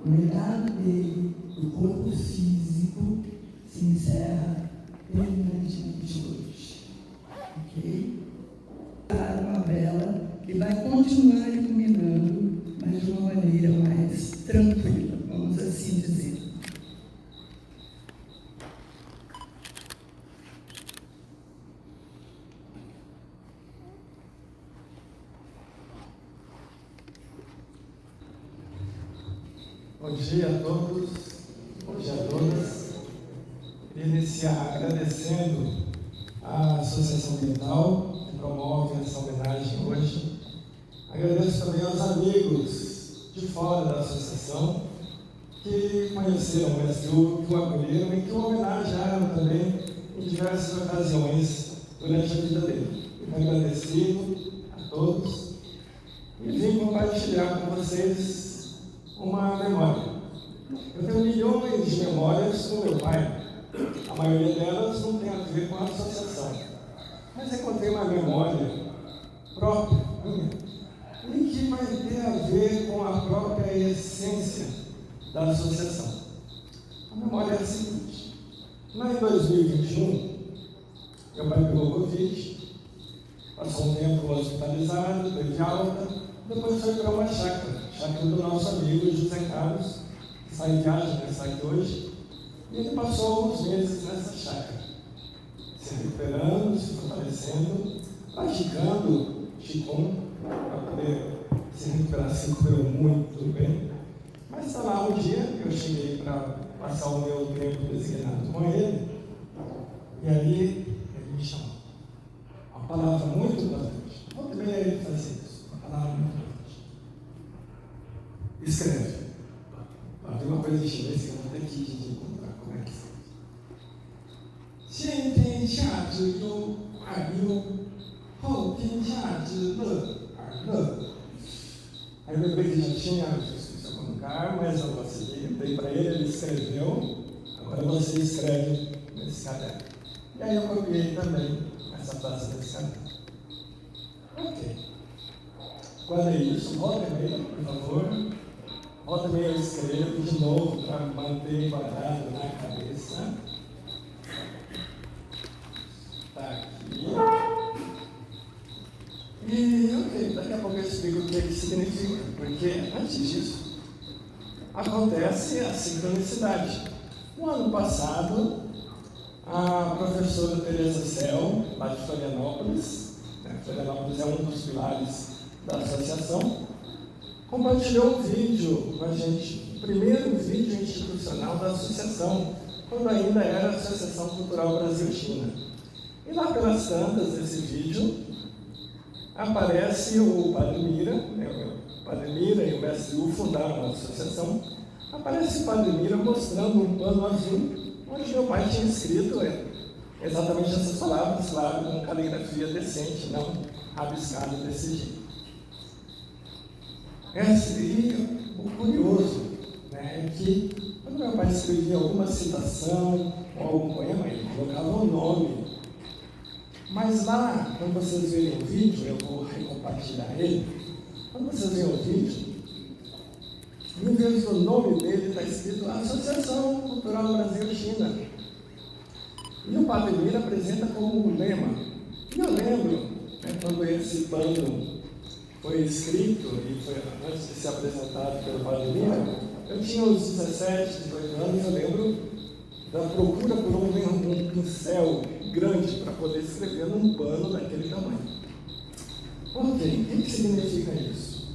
O legado dele, do corpo físico, se encerra permanentemente hoje. Ok? Uma vela que vai continuar iluminando, mas de uma maneira mais tranquila, vamos assim dizer. Bom dia a todos, bom dia a todas. Queria iniciar agradecendo à Associação Ambiental que promove essa homenagem hoje. Agradeço também aos amigos de fora da associação que conheceram o Mestre Hugo, que o acolheram e que o homenagearam também em diversas ocasiões durante a vida dele. Muito agradecido a todos e vim compartilhar com vocês uma memória. Eu tenho milhões de memórias com meu pai. A maioria delas não tem a ver com a associação. Mas encontrei uma memória própria, minha, e que vai ter a ver com a própria essência da associação. A memória é a seguinte: lá em 2021, meu pai pegou Covid, passou um tempo hospitalizado, teve alta, depois foi para uma chácara do nosso amigo José Carlos, que sai em viagem, né, sai de hoje, e ele passou alguns meses nessa chácara, se recuperando, se fortalecendo, praticando Qigong, para poder se recuperar. Se recuperou muito bem. Mas está lá um dia, eu cheguei para passar o meu tempo designado com ele, e aí ele me chamou. Uma palavra muito importante. Volta bem ele fazer isso, uma palavra muito importante. Escreve. Tem uma coisa em chinês que eu vou ter que encontrar. Como é que é? 先天下之忧而忧，后天下之乐而乐. Aí eu lembrei que já tinha isso em algum lugar, mas eu vou seguir. Dei para ele, ele escreveu. Agora você escreve nesse caderno. E aí eu copiei também essa frase desse caderno. Ok. Quando é isso, volta e-mail, por favor. Volta e meia eu escrevo de novo para manter guardado na cabeça. Está aqui. E ok, daqui a pouco eu explico o que significa, porque antes disso acontece a sincronicidade. No ano passado, a professora Tereza Cel, lá de Florianópolis, Florianópolis é um dos pilares da associação, compartilhou um vídeo com a gente, o primeiro vídeo institucional da associação, quando ainda era a Associação Cultural Brasil-China. E lá pelas tantas desse vídeo, aparece o Padre Mira, o Padre Mira e o Mestre Hu fundaram a associação, aparece o Padre Mira mostrando um pano azul, onde meu pai tinha escrito exatamente essas palavras, claro, com caligrafia decente, não rabiscado desse jeito. E o curioso, né, é que quando meu pai escrevia alguma citação ou algum poema, ele colocava o nome. Mas lá, quando vocês verem o vídeo, eu vou recompartilhar ele, quando vocês verem o vídeo, em vez do nome dele está escrito Associação Cultural Brasil-China. E o Padre Mira apresenta como um lema. E eu lembro, né, quando esse bando foi escrito e foi antes de ser apresentado pelo Padre Mira, eu tinha uns 17, 18 anos, eu lembro da procura por um pincel grande para poder escrever num pano daquele tamanho. Ok, o que significa isso?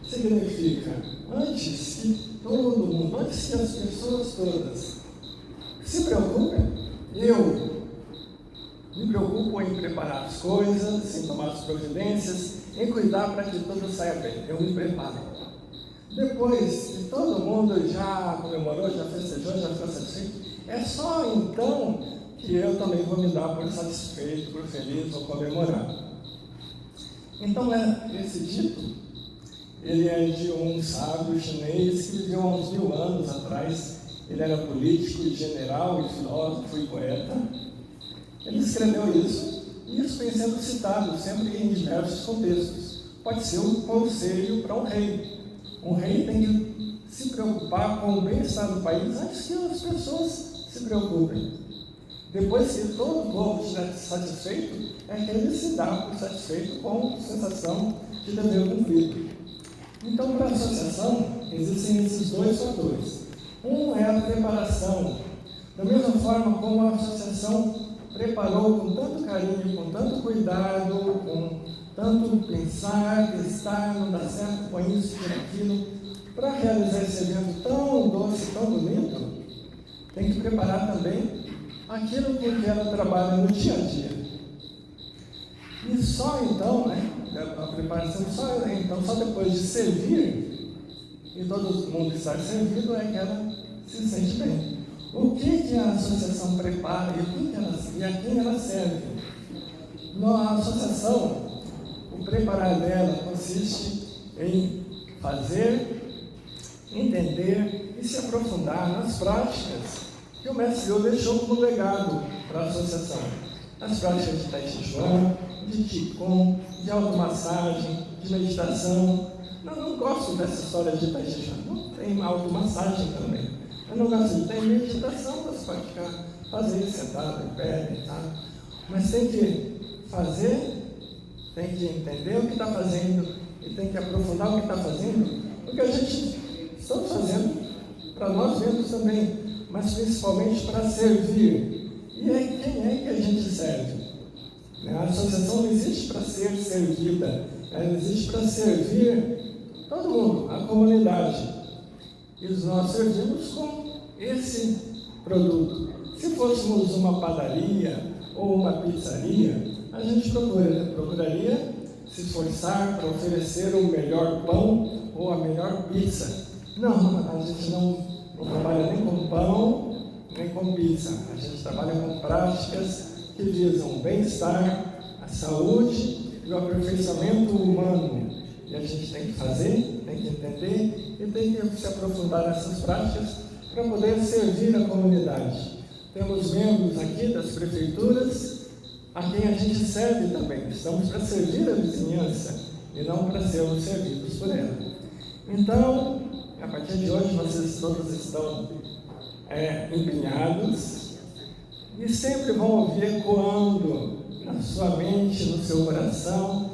Significa, antes que todo mundo, antes que as pessoas todas se preocupem, eu me preocupo em preparar as coisas, em tomar as providências, em cuidar para que tudo saia bem. Eu me preparo. Depois que todo mundo já comemorou, já festejou, já ficou satisfeito, é só então que eu também vou me dar por satisfeito, por feliz, vou comemorar. Então, esse dito, ele é de um sábio chinês que viveu há uns 1000 anos atrás. Ele era político, general, e filósofo e poeta. Ele escreveu isso, e isso vem sendo citado sempre em diversos contextos. Pode ser um conselho para um rei. Um rei tem que se preocupar com o bem-estar do país antes que as pessoas se preocupem. Depois que todo o povo estiver satisfeito, é que ele se dá por satisfeito com a sensação de dever cumprido. Então, para a associação, existem esses dois fatores. Um é a preparação. Da mesma forma como a associação preparou com tanto carinho, com tanto cuidado, com tanto pensar, testar, não dá certo, põe isso, põe aquilo, para realizar esse evento tão doce, tão bonito, tem que preparar também aquilo com que ela trabalha no dia a dia. E só então, a preparação, só depois de servir, e todo mundo estar servido, é que ela se sente bem. O que a associação prepara e a quem ela serve? Na associação, o preparar dela consiste em fazer, entender e se aprofundar nas práticas que o Mestre Yo deixou como legado para a associação. As práticas de Tai Chi Chuan, de Qigong, de automassagem, de meditação. Não gosto dessa história de Tai Chi Chuan, não tem automassagem também. Eu não gosto de ter meditação, você pode fazer sentado, em pé, deitado. Mas tem que fazer, tem que entender o que está fazendo e tem que aprofundar o que está fazendo, porque a gente está fazendo para nós mesmos também, mas principalmente para servir. E aí, quem é que a gente serve? A associação não existe para ser servida, ela existe para servir todo mundo, a comunidade. E nós servimos com esse produto. Se fôssemos uma padaria ou uma pizzaria, a gente procuraria se esforçar para oferecer o melhor pão ou a melhor pizza. Não, a gente não trabalha nem com pão, nem com pizza. A gente trabalha com práticas que visam o bem-estar, a saúde e o aperfeiçoamento humano. E a gente tem que fazer, tem que entender e tem que se aprofundar nessas práticas para poder servir a comunidade. Temos membros aqui das prefeituras a quem a gente serve também. Estamos para servir a vizinhança e não para sermos servidos por ela. Então, a partir de hoje, vocês todos estão empenhados e sempre vão ouvir ecoando na sua mente, no seu coração,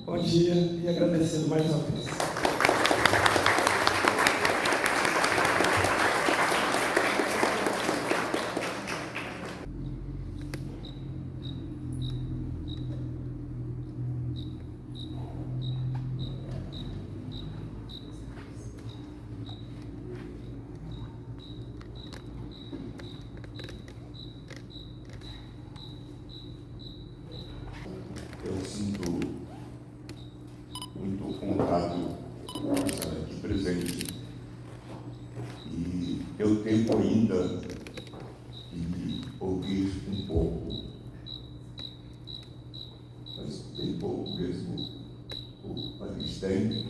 Bom dia e agradecendo mais uma vez. Eu sinto muito honrado por estar aqui presente e eu tento ainda de ouvir um pouco, mas bem pouco mesmo, o Aristein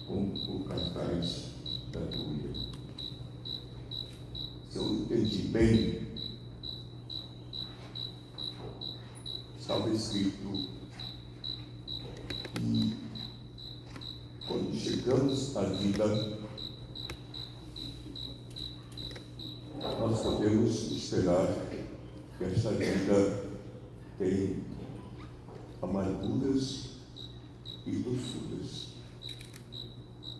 com o cartaz da Túlia. Se eu entendi bem, estava escrito que quando chegamos à vida, nós podemos esperar que esta vida tem amarguras e doçuras.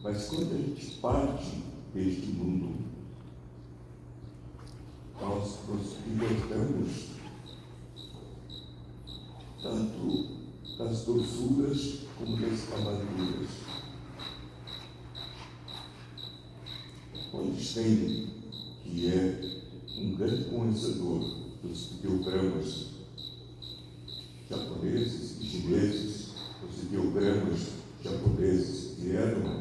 Mas quando a gente parte deste mundo, nós nos libertamos tanto das doçuras como das amarguras. Einstein, que é um grande conhecedor dos ideogramas japoneses e chineses, os ideogramas japoneses vieram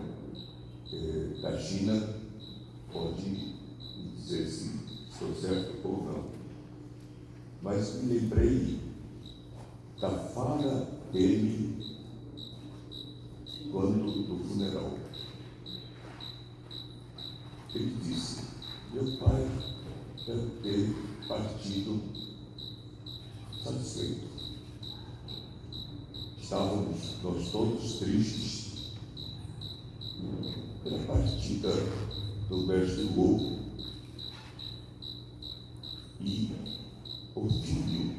da China, pode me dizer se estou certo ou não. Mas me lembrei da fala dele quando do funeral. Ele disse: meu pai deve ter partido satisfeito. estávamos nós todos tristes pela partida do mestre Wu e o filho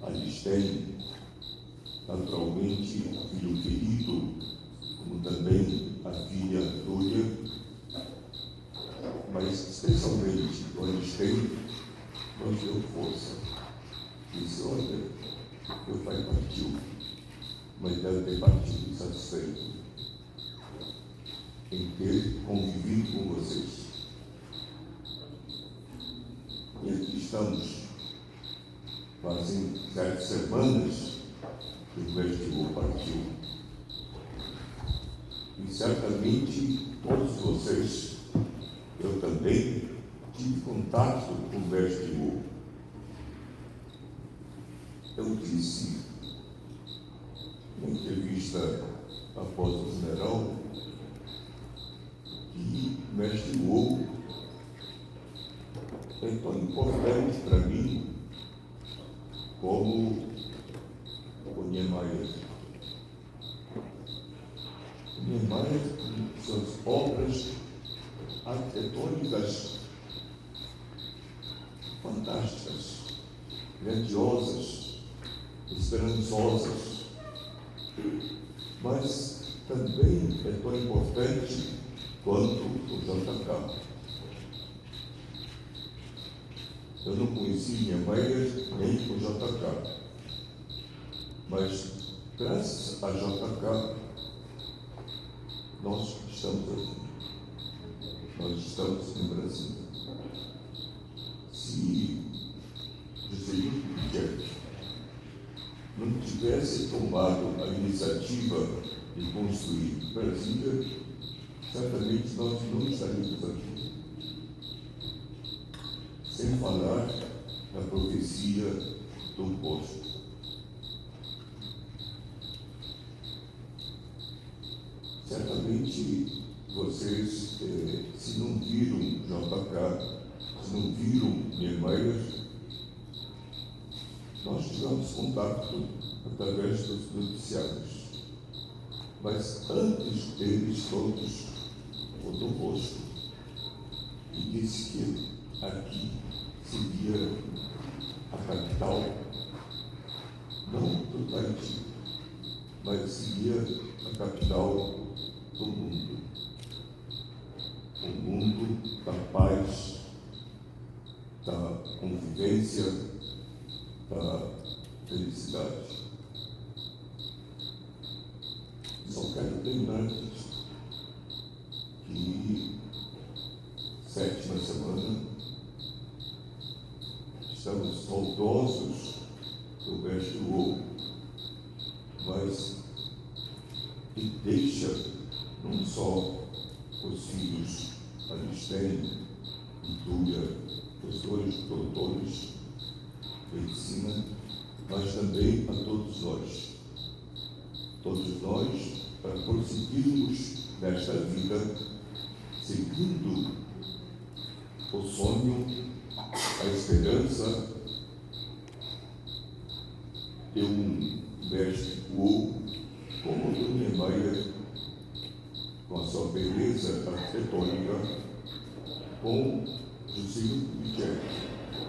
Alistair, naturalmente filho querido, como também a filha Júlia, mas especialmente o Alistair nos deu força. Disse: olha, meu pai partiu, mas deve ter partido satisfeito em ter convivido com vocês. E aqui estamos, fazem 7 semanas que o mestre Wu partiu. E certamente todos vocês, eu também, tive contato com o mestre Wu. Eu disse, na entrevista após o funeral, que o mestre Wu é tão importante para mim como o Niemeyer. O Niemeyer, com suas obras arquitetônicas fantásticas, grandiosas, esperançosas, mas também é tão importante quanto o JK. Eu não conheci Niemeyer nem o JK, mas graças a JK nós estamos aqui. Nós estamos no Brasil. Se Juscelino Kubitschek não tivesse tomado a iniciativa de construir Brasília, certamente nós não estaríamos aqui. Sem falar na profecia do posto. Certamente vocês, se não viram JK, se não viram Niemeyer, nós tivemos contato através dos noticiários. Mas antes deles todos, o do posto, e disse que aqui seria a capital, não do Tahiti, mas seria a capital do mundo. O mundo da paz, da convivência, da felicidade. Só quero lembrar disso, que 7ª semana estamos saudosos do mestre Wu, mas que deixa não só os filhos Alistair e Júlia, os 2 doutores de medicina, mas também a todos nós, para prosseguirmos nesta vida, seguindo o sonho, a esperança de um mestre Wu como o do Niemeyer, com a sua beleza arquitetônica, com Juscelino Kubitschek,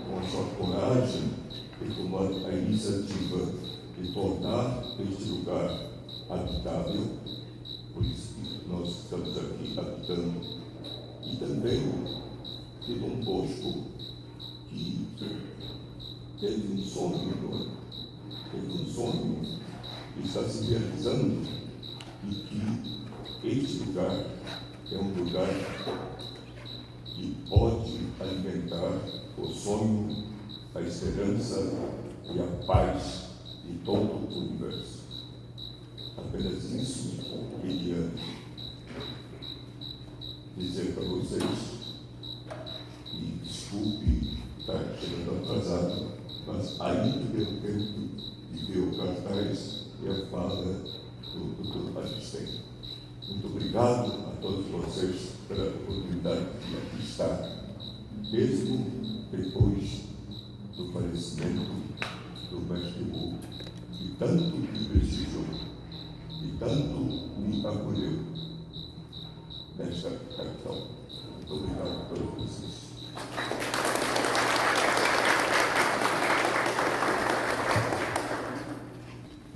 com a sua coragem de tomar a iniciativa de tornar este lugar habitável, por isso que nós estamos aqui habitando, e também de Dom Bosco, que teve um sonho, que está se realizando, e que este lugar é um lugar que pode alimentar o sonho, a esperança e a paz de todo o universo. Apenas isso eu queria dizer para vocês. E desculpe estar chegando atrasado, mas ainda deu tempo de ver o cartaz e a fala do Dr. Alistair. Muito obrigado a todos vocês pela oportunidade de aqui estar, mesmo depois do falecimento do mestre Wu. que tanto me prestigiou e tanto me acolheu nesta capital. Muito obrigado pela presença.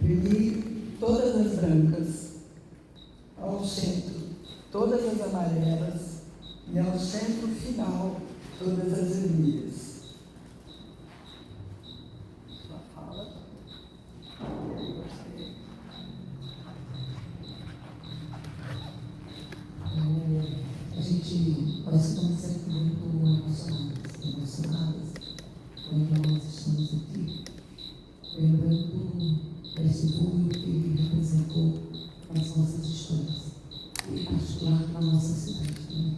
Imprimi todas as brancas, ao centro todas as amarelas e ao centro final todas as vermelhas. Sua fala. E aí você. Nós estamos sempre muito emocionadas quando nós estamos aqui, lembrando desse voo que ele representou nas nossas histórias, e em particular na nossa cidade também.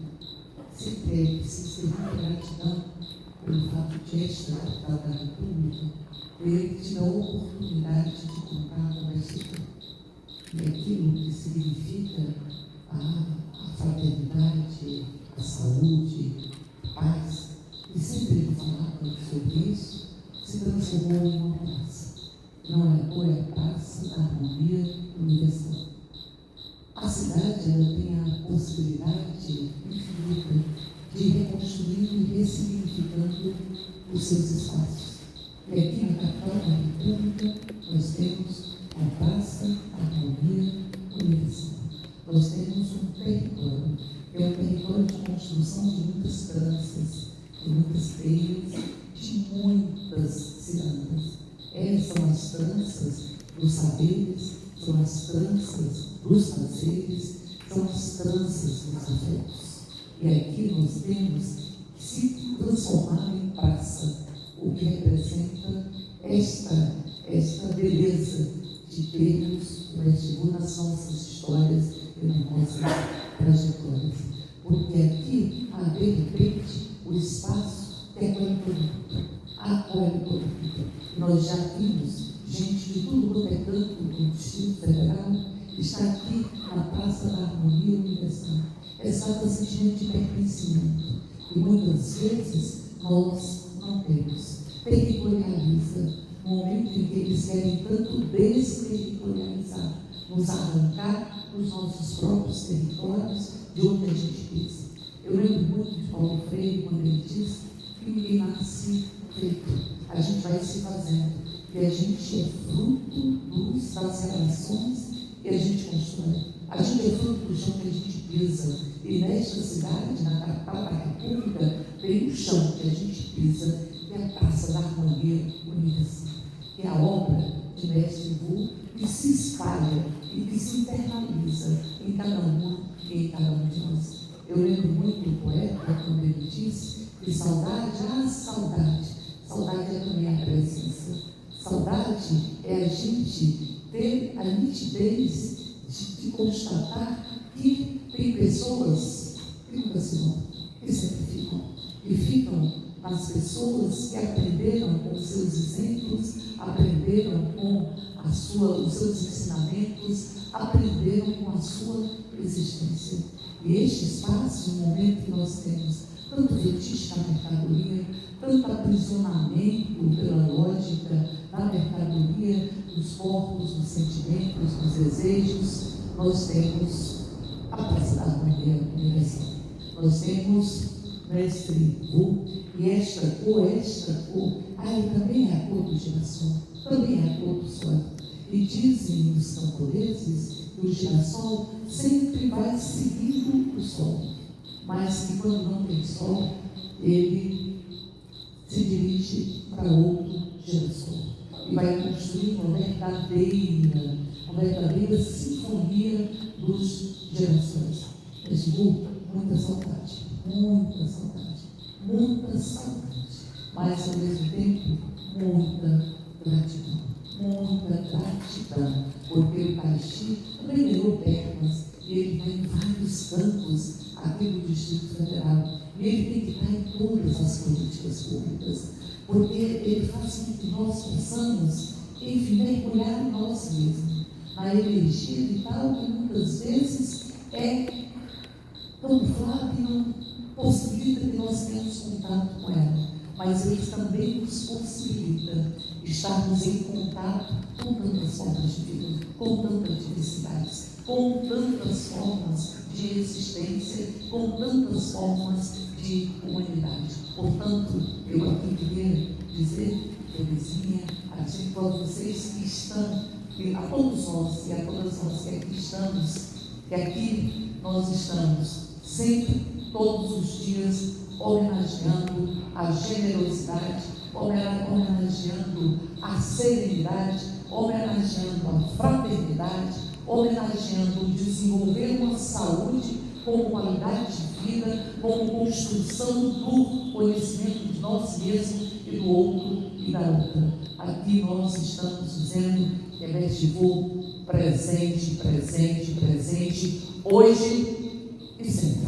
Sempre é preciso ter muita gratidão pelo fato de esta capital da República ter tido a oportunidade de contar com esta história. E aquilo que significa a fraternidade, a saúde, a paz, e sempre ele falava sobre isso, se transformou em uma praça. Não é à toa, é a praça da harmonia universal. A cidade ela tem a possibilidade infinita de reconstruir e ressignificando os seus espaços. E aqui na capital da República nós temos a praça da harmonia universal. Nós temos um território, que é um território de construção de muitas tranças, de muitas teias, de muitas cirandas. Essas são as tranças dos saberes, são as tranças dos fazeres, são as tranças dos afetos. E aqui nós temos que se transformar em praça, o que representa esta beleza de termos o vestibular nas nossas histórias e nas nossas trajetórias. Porque aqui há, de repente, o espaço que acolhe todo mundo. Acolhe todo mundo. Nós já vimos gente de tudo quanto é canto do Distrito Federal está aqui na Praça da Harmonia Universal. Exato sentimento de pertencimento. E muitas vezes nós não temos. Territorializa no momento em que eles querem tanto desterritorializar, nos arrancar dos nossos próprios territórios, de onde a gente pisa. Eu lembro muito de Paulo Freire, quando ele diz que ninguém nasce feito, a gente vai se fazendo, e a gente é fruto das relações que a gente constrói. A gente é fruto do chão que a gente pisa, e nesta cidade, na capital da República, tem um chão que a gente pisa, que é a Praça da Harmonia Universal, que é a obra de Mestre Wu, que se espalha e que se internaliza em cada uma e em cada um de nós. Eu lembro muito do poeta quando ele disse que saudade é também a presença. Saudade é a gente ter a nitidez de constatar que tem pessoas que nunca se vão, que sempre ficam, e ficam nas pessoas que aprenderam com os seus exemplos, aprenderam com os seus ensinamentos, aprenderam com a sua existência. E este espaço, no momento que nós temos tanto fetiche na mercadoria, tanto aprisionamento pela lógica da mercadoria, dos corpos, dos sentimentos, dos desejos, nós temos a Praça da Harmonia Universal. Nós temos Mestre Wu, e esta cor, também é a cor do girassol, também é a cor do sol. E dizem os camponeses que o girassol sempre vai seguindo o sol, mas que quando não tem sol, ele se dirige para outro girassol e vai construir uma verdadeira sinfonia dos girassóis. Mas muita saudade, mas ao mesmo tempo muita gratidão, porque o Caixi também ganhou pernas, e ele vai em vários campos aqui do Distrito Federal, e ele tem que estar em todas as políticas públicas, porque ele faz com que nós possamos, enfim, mergulhar em nós mesmos, na energia vital que muitas vezes é camuflada e não possibilita que nós tenhamos contato com ela, mas ele também nos possibilita estarmos em contato com com tantas formas de vida, com tantas diversidades, com tantas formas de existência, com tantas formas de humanidade. Portanto, eu aqui queria dizer, Terezinha, a todos vocês que estão, a todos nós e a todas nós que aqui estamos, que aqui nós estamos sempre, todos os dias, homenageando a generosidade, homenageando a serenidade, homenageando a fraternidade, homenageando o desenvolver uma saúde com qualidade de vida, com construção do conhecimento de nós mesmos e do outro e da outra. Aqui nós estamos dizendo que é Vestivô presente, presente, presente, hoje e sempre.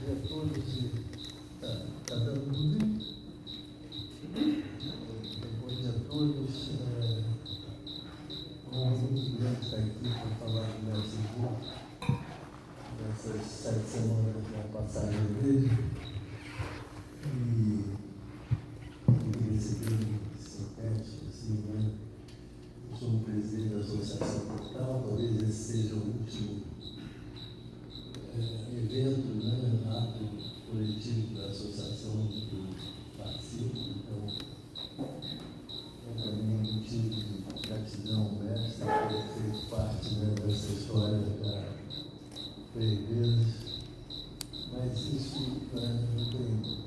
A todos, está dando tudo? Bom dia a todos. É muito grande estar aqui para falar do meu segundo, nessas 7 semanas da passagem dele. E eu recebi sintético, assim, né? Eu sou o presidente da Associação Portal, talvez esse seja o último evento, né, ato coletivo da associação do participo, então é para mim um motivo de gratidão mestre por ter feito parte, né, dessa história da 3 vezes, mas isso não tem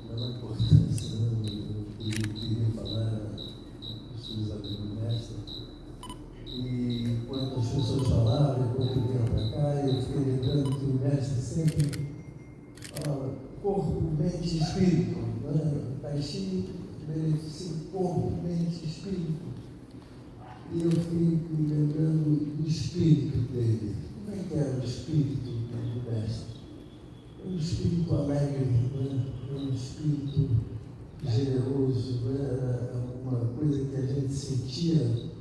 nenhuma importância, né, eu queria falar dos seus amigos mestres. E quando as pessoas falavam, depois que vieram para cá, eu fiquei lembrando que o mestre sempre fala corpo, mente e espírito. Né? Taixi beneficia corpo, mente e espírito. E eu fiquei me lembrando do espírito dele. Como é que era o espírito do mestre? Um espírito alegre, né? Um espírito generoso, né? Uma coisa que a gente sentia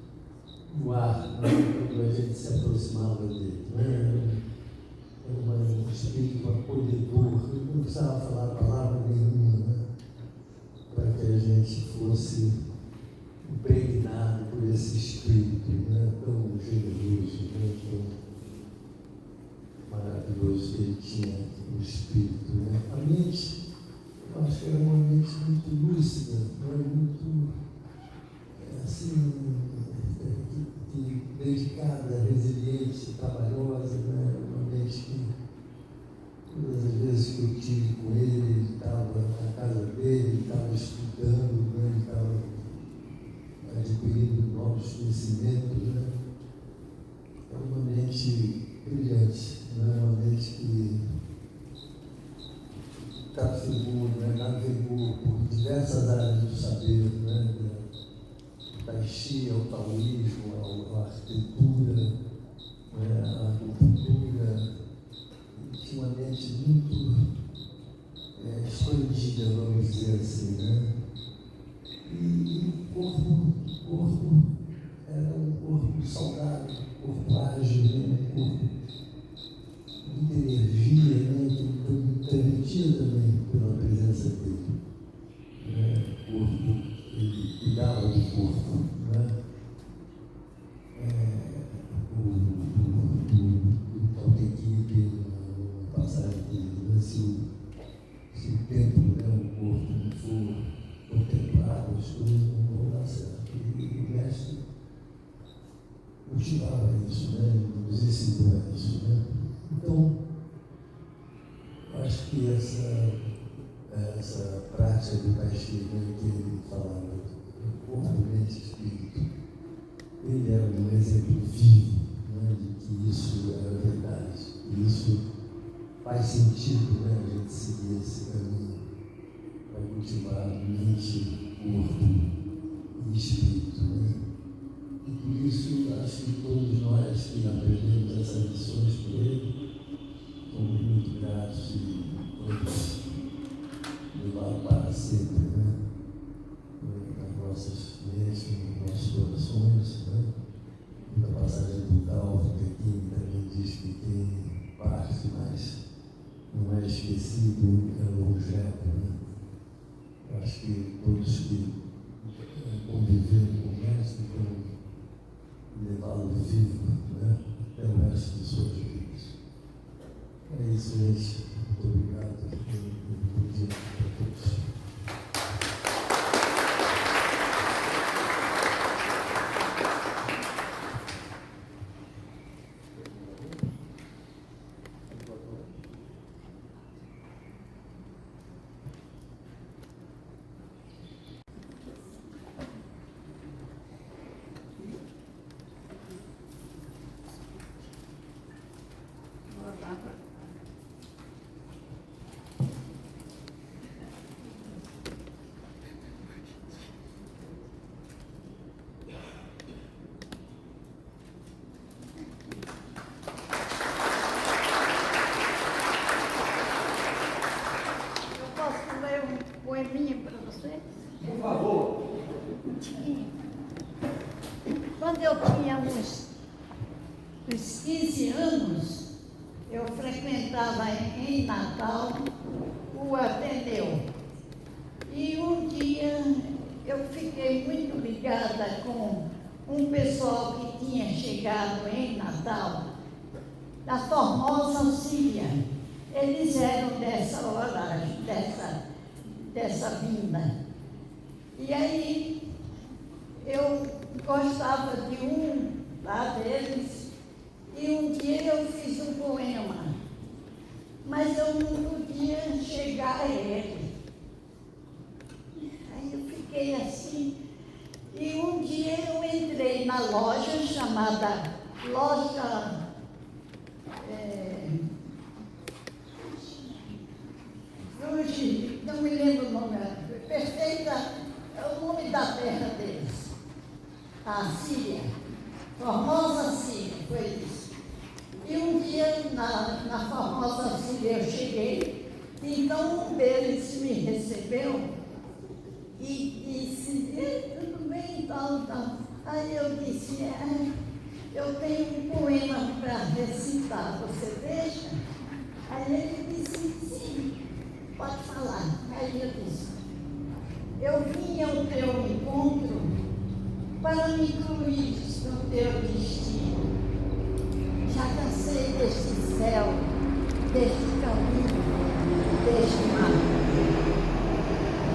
no ar, né, quando a gente se aproximava dele. Né? Um espírito acolhedor, ele não precisava falar palavra nenhuma, né, para que a gente fosse impregnado por esse espírito, né, tão generoso, né, tão maravilhoso que ele tinha, o espírito. Né? A mente, eu acho que era uma mente muito lúcida, né, muito assim, dedicada, resiliente, trabalhosa, né? Uma mente que todas as vezes que eu tive com ele, ele estava na casa dele, ele estava estudando, né? Ele estava adquirindo novos conhecimentos, né? É uma mente brilhante, né? Uma mente que trafegou, né? Navegou por diversas áreas do saber, né? Taixi, ao taoísmo, à arquitetura, né, à cultura, tinha uma mente muito expandida, vamos dizer assim, né? E o corpo era um corpo saudável, um corpo ágil, né? Um corpo de energia, né? Que foi transmitida também pela presença dele. Né? O corpo, ele cuidava do corpo, né? O Taltequipe, na passagem dele, né? Se o tempo, né, o corpo não for contemplado, as coisas não vão dar certo. E o mestre cultivava isso, né? Nos ensinou exemplo vivo, né, de que isso era verdade. E isso faz sentido, né, a gente seguir esse caminho para cultivar mente, corpo e espírito. Né? E por isso, acho que todos nós que aprendemos essas lições por ele, somos muito gratos e todos levar para sempre, né? Nas nossas mentes, nos nossos corações. Né? A passagem do Calvo, que aqui também diz que tem parte, mas não é esquecido, é um objeto. Né? Eu acho que todos que conviveram com o mestre vão levá-lo vivo, né? Até o resto de suas vidas. É isso, gente. Muito obrigado. Bom dia a todos. Poeminha para você? Por favor. Quando eu tinha uns 15 anos, eu frequentava em Natal o Ateneu. E um dia eu fiquei muito ligada com um pessoal que tinha chegado em Natal, da Formosa Síria. Eles eram dessa hora, dessa vinda. E aí eu gostava de um lá deles, e um dia eu fiz um poema, mas eu não podia chegar a ele. Aí eu fiquei assim, e um dia eu entrei na loja chamada Loja hoje, não me lembro o nome, Perfeita, é o nome da terra deles, a Síria, Formosa Síria, foi isso. E um dia, na Formosa Síria, eu cheguei, então um deles me recebeu e disse, tudo bem, então. Aí eu disse, eu tenho um poema para recitar, você deixa? Aí ele disse, sim. Pode falar. Aí eu disse, eu vim ao teu encontro para me incluir no teu destino. Já cansei deste céu, deste caminho, deste mar.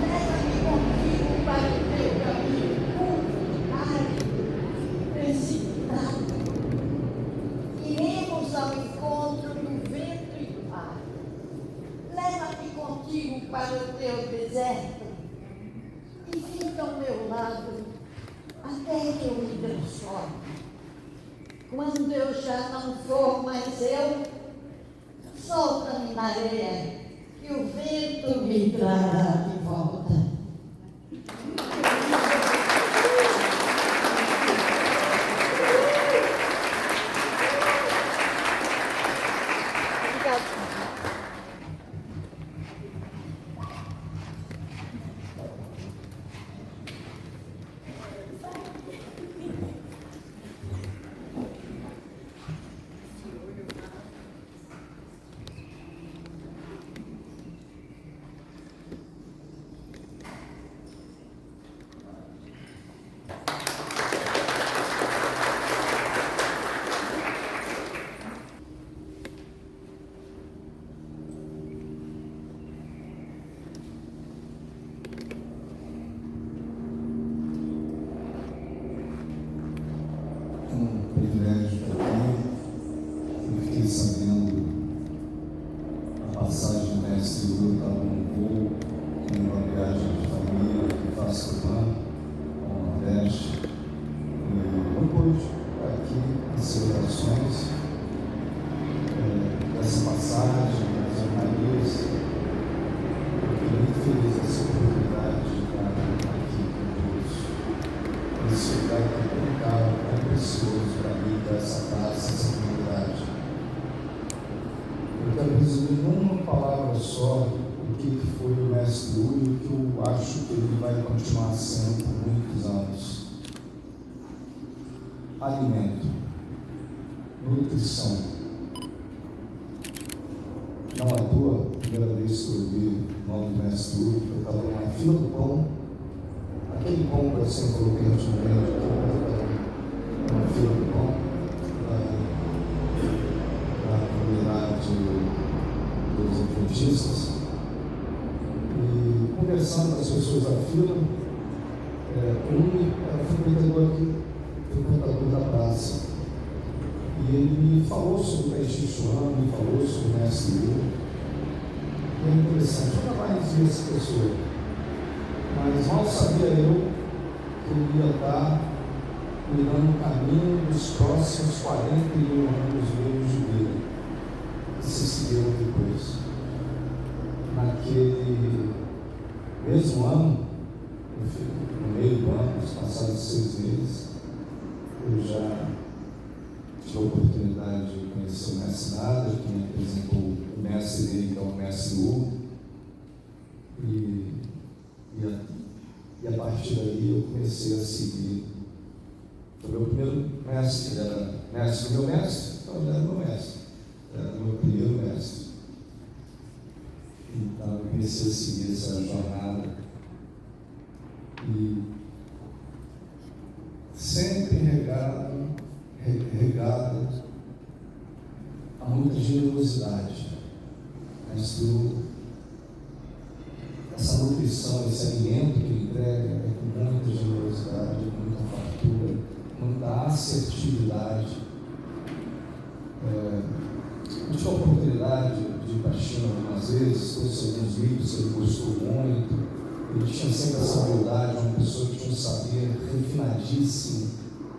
Leva-me contigo para o teu caminho curto, árido, precipitado. Iremos ao encontro do vento e do ar. Leva-me contigo para o teu deserto e fica ao meu lado até que eu me transforme. Quando eu já não for mais eu, solta-me na areia que o vento me trará de volta. só o que foi o mestre Wu e o que eu acho que ele vai continuar sendo por muitos anos. Alimento, nutrição. Não à toa, a primeira vez que eu ouvi o nome do mestre Wu, eu estava na fila do pão, aquele pão que eu sempre coloquei antigamente, na fila do pão, na comunidade dos adventistas, e conversando com as pessoas da fila, era frequentador da praça, e ele me falou sobre o Tai Chi Chuan, me falou sobre o mestre Wu. E é interessante, eu nunca mais vi essa pessoa, mas mal sabia eu que ele ia estar cuidando o caminho dos próximos 41 anos meus de vida, que se seguiram depois. Naquele mesmo ano, no meio do ano, nos passados 6 meses, eu já tive a oportunidade de conhecer o mestre Nada, que me apresentou o mestre dele, que é o mestre Wu, e a partir daí eu comecei a seguir. Foi meu primeiro mestre, ele era mestre do meu mestre, então ele era meu mestre, era o meu primeiro mestre. Então eu comecei a seguir essa jornada e sempre regado a muita generosidade. Mas essa nutrição, esse alimento que ele entrega é com muita generosidade, muita fartura, muita assertividade. Eu tive a oportunidade de ir para a China algumas vezes, trouxe alguns livros que ele gostou muito. Ele tinha sempre essa humildade, uma pessoa que tinha um saber refinadíssimo.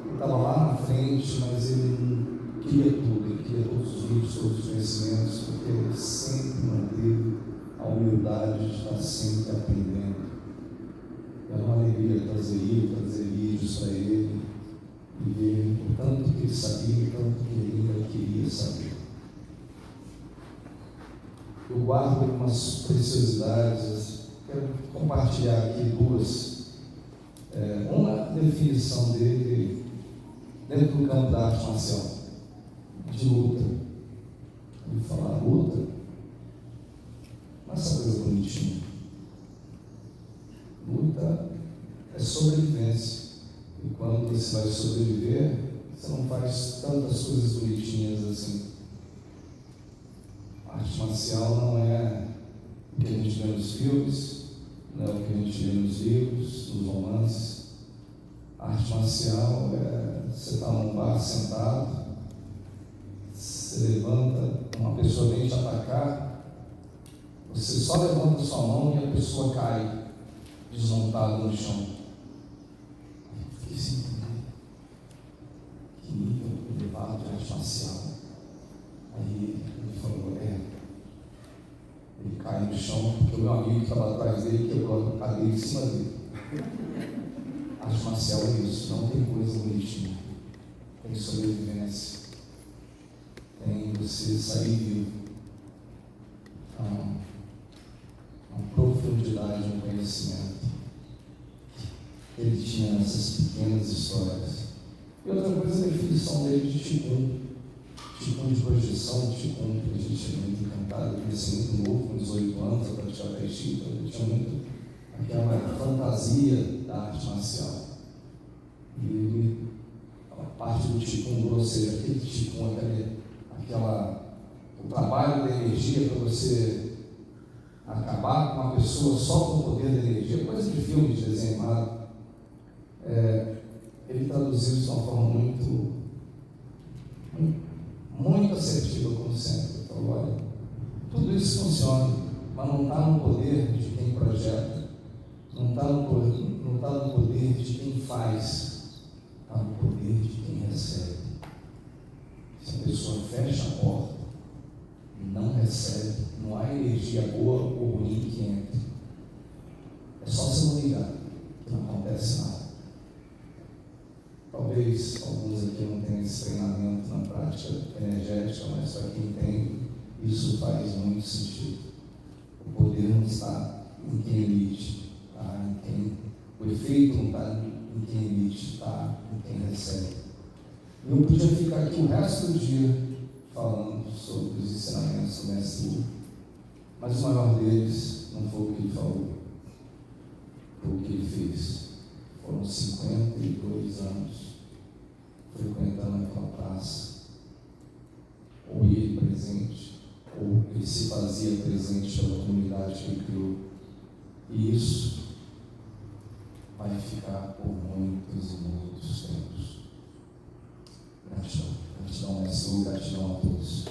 Ele estava lá na frente, mas ele não queria tudo, ele queria todos os livros, todos os conhecimentos, porque ele sempre manteve a humildade de estar sempre aprendendo. Era uma alegria trazer vídeos para ele, e ver o tanto que ele sabia, o tanto que ele ainda queria saber. Eu guardo algumas preciosidades, quero compartilhar aqui duas. Uma definição dele dentro do campo da arte marcial, de luta. Ele fala luta, não é essa coisa bonitinha. Luta é sobrevivência. E quando você vai sobreviver, você não faz tantas coisas bonitinhas assim. A arte marcial não é o que a gente vê nos filmes, não é o que a gente vê nos livros, nos romances. A arte marcial é você estar num bar sentado, você levanta, uma pessoa vem te atacar, você só levanta sua mão e a pessoa cai desmontada no chão. Fiquei assim, que nível elevado de arte marcial. Aí ele falou, ele cai no chão, porque o meu amigo que estava atrás dele quebrou a cadeira em cima dele. Arte marcial é isso, não tem coisa bonitinha, tem sobrevivência, tem você sair vivo, uma profundidade no conhecimento. Ele tinha essas pequenas histórias. E outra coisa é a definição dele de Qigong de projeção, Qigong, que a gente é muito encantado. Eu comecei muito novo, com 18 anos, a praticar Tai Chi, então eu tinha muito aquela fantasia da arte marcial. E a parte do Qigong, ou seja, aquele Qigong, o trabalho da energia para você acabar com uma pessoa só com o poder da energia, coisa de filme, de desenho animado. Ele traduziu isso de uma forma muito assertiva, como sempre. Ele falou, olha, tudo isso funciona, mas não está no poder de quem projeta, não está no poder de quem faz, está no poder de quem recebe. Se a pessoa fecha a porta e não recebe, não há energia boa ou ruim que entra. É só você não ligar, que não acontece nada. Talvez alguns aqui não tenham esse treinamento na prática energética, mas para quem tem, isso faz muito sentido. poder não está em quem emite, tá? O efeito não está em quem emite, está em quem recebe. Eu podia ficar aqui o resto do dia falando sobre os ensinamentos do Mestre Wu, mas o maior deles não foi o que ele falou, foi o que ele fez. Foram 52 anos frequentando aquela praça, ou ele presente, ou ele se fazia presente pela comunidade que ele criou. E isso vai ficar por muitos e muitos tempos. Gratidão, Mestre Wu, gratidão a todos.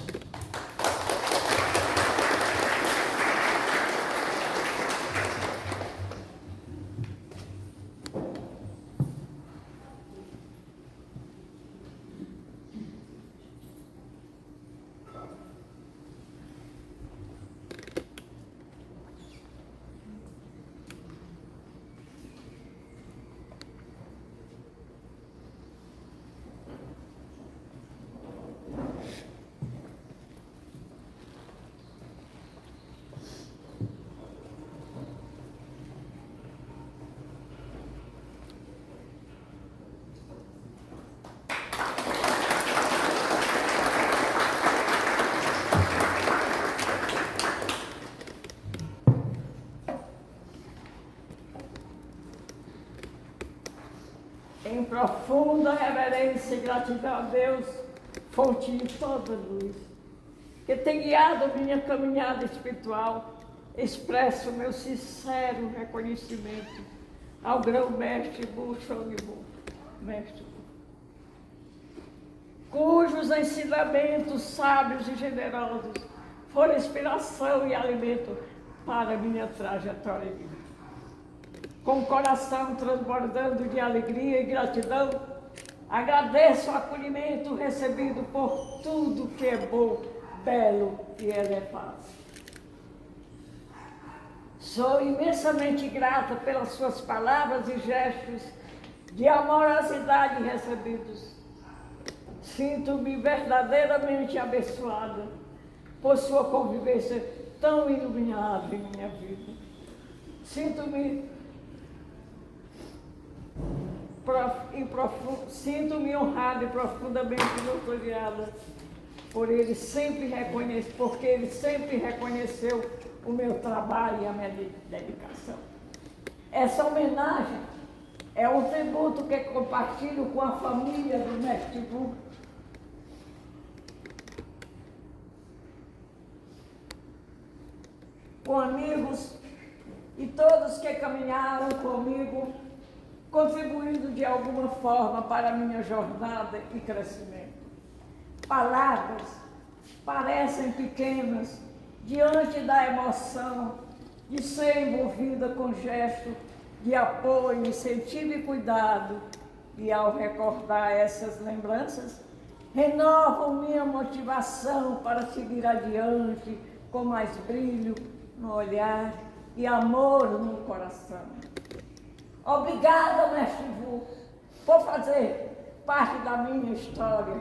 Em profunda reverência e gratidão a Deus, fonte de toda luz, que tem guiado minha caminhada espiritual, expresso meu sincero reconhecimento ao grão-mestre Bu Shogbu, mestre Bu, cujos ensinamentos sábios e generosos foram inspiração e alimento para minha trajetória de vida. Com o coração transbordando de alegria e gratidão, agradeço o acolhimento recebido por tudo que é bom, belo e elevado. Sou imensamente grata pelas suas palavras e gestos de amorosidade recebidos. Sinto-me verdadeiramente abençoada por sua convivência tão iluminada em minha vida. Sinto-me honrada e profundamente gloriada porque ele sempre reconheceu o meu trabalho e a minha dedicação. Essa homenagem é um tributo que compartilho com a família do Mestre Bu, com amigos e todos que caminharam comigo, contribuindo de alguma forma para a minha jornada e crescimento. Palavras parecem pequenas diante da emoção de ser envolvida com gesto de apoio, incentivo e cuidado, e ao recordar essas lembranças, renovam minha motivação para seguir adiante com mais brilho no olhar e amor no coração. Obrigada, Mestre Bu, por fazer parte da minha história,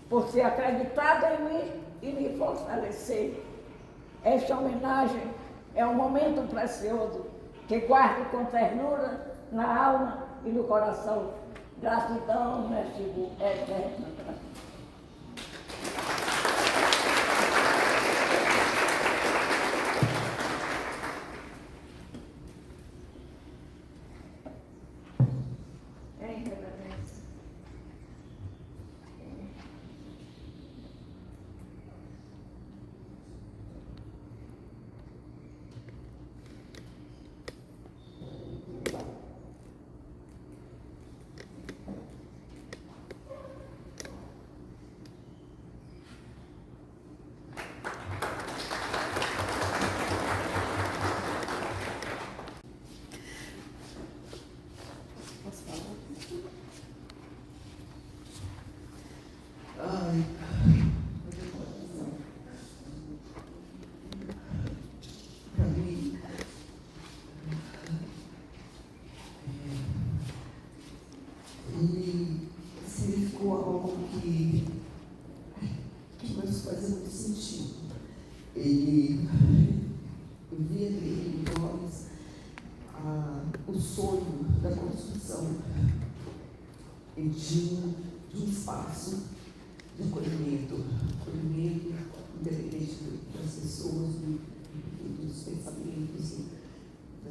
por ter acreditado em mim e me fortalecer. Esta homenagem é um momento precioso que guardo com ternura na alma e no coração. Gratidão, Mestre Bu, eterna gratidão. Para mim, ele significou algo que vai fazer muito sentido. Eu Eu via nele nos olhos o sonho da construção de um espaço de acolhimento, independente das pessoas, dos pensamentos,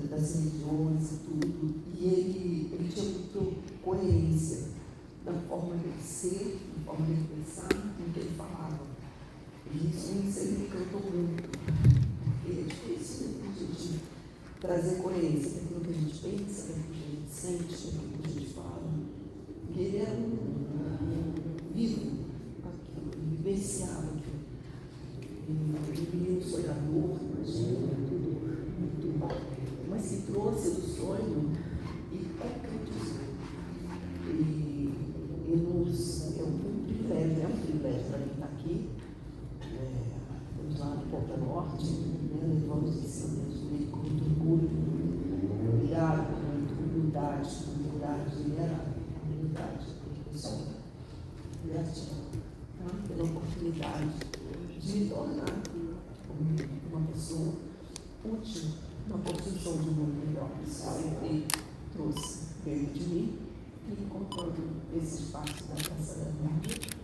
das religiões e tudo. E ele tinha muita coerência na forma de ser, na forma de pensar, no que ele falava. E isso me encantou muito. E é difícil, né, a gente trazer coerência daquilo que a gente pensa, daquilo que a gente sente, daquilo que a gente fala. E ele era vivo aquilo, ele vivenciava aquilo. Um menino sonhador, imagina, mas que trouxe do sonho e concretizou. É um privilégio para mim estar aqui. Estamos lá no Ponta Norte, levamos ensinamentos dele com muito orgulho. Obrigado por muita humildade, ele era humildade, pessoal. Gratidão pela oportunidade de me tornar uma pessoa útil na construção de um mundo melhor. Isso sempre trouxe dentro de mim e encontrando esse espaço da Praça da Vida.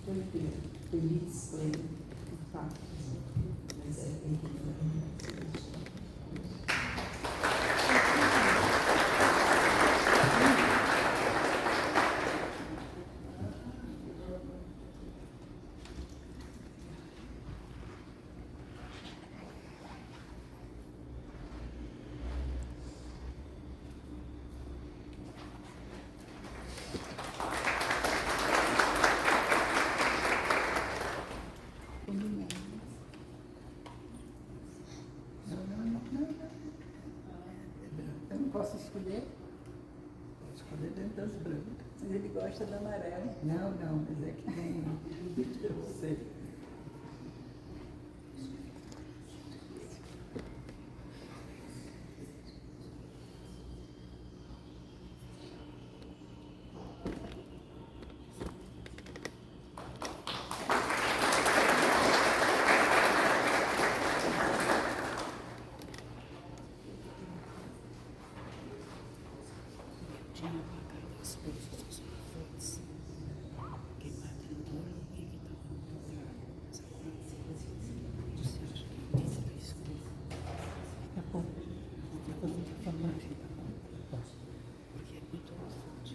Estou feliz, pleno, mas é equilibrado. Eu não posso escolher? Pode escolher dentro das brancas. Mas ele gosta da amarela. Não, mas é que tem. Eu sei.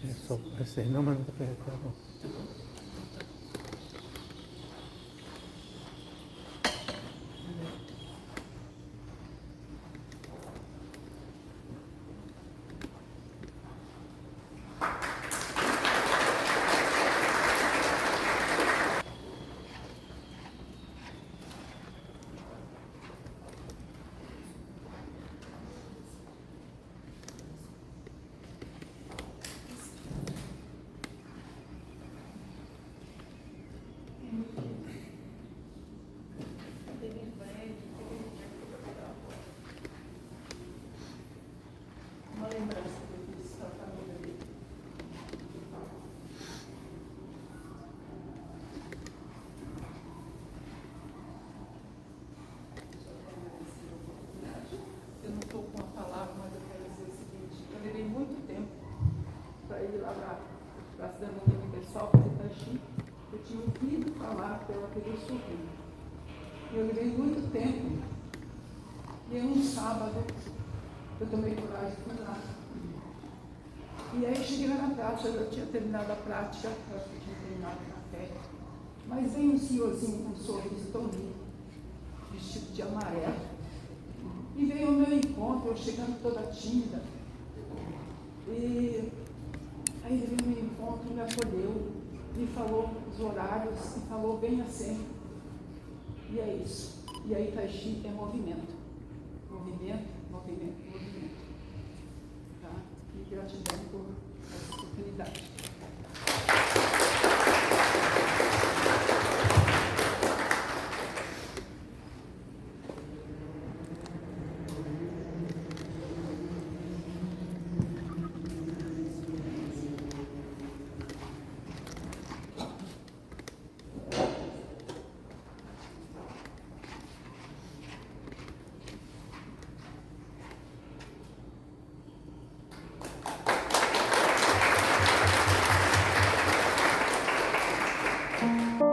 É só para ser, não, mas não está bom. Uma lembrança que eu fiz para a família dele. Eu não estou com a palavra, mas eu quero dizer o seguinte: eu levei muito tempo para ir lá para a Praça da Avenida Universal fazer taxi. Eu tinha ouvido falar pela TV Sorrindo. E eu levei muito tempo. E aí, um sábado, eu tomei coragem e fui lá. E aí cheguei lá na praça, eu já tinha terminado a prática, eu acho que tinha terminado o café. Mas veio um senhorzinho com um sorriso tão lindo, vestido de amarelo. E veio ao meu encontro, eu chegando toda tímida. E aí ele veio ao meu encontro, me acolheu, me falou os horários, me falou venha sempre. E é isso. E aí Taixi é movimento. Movimento. Tá? E gratidão por essa oportunidade. Deus.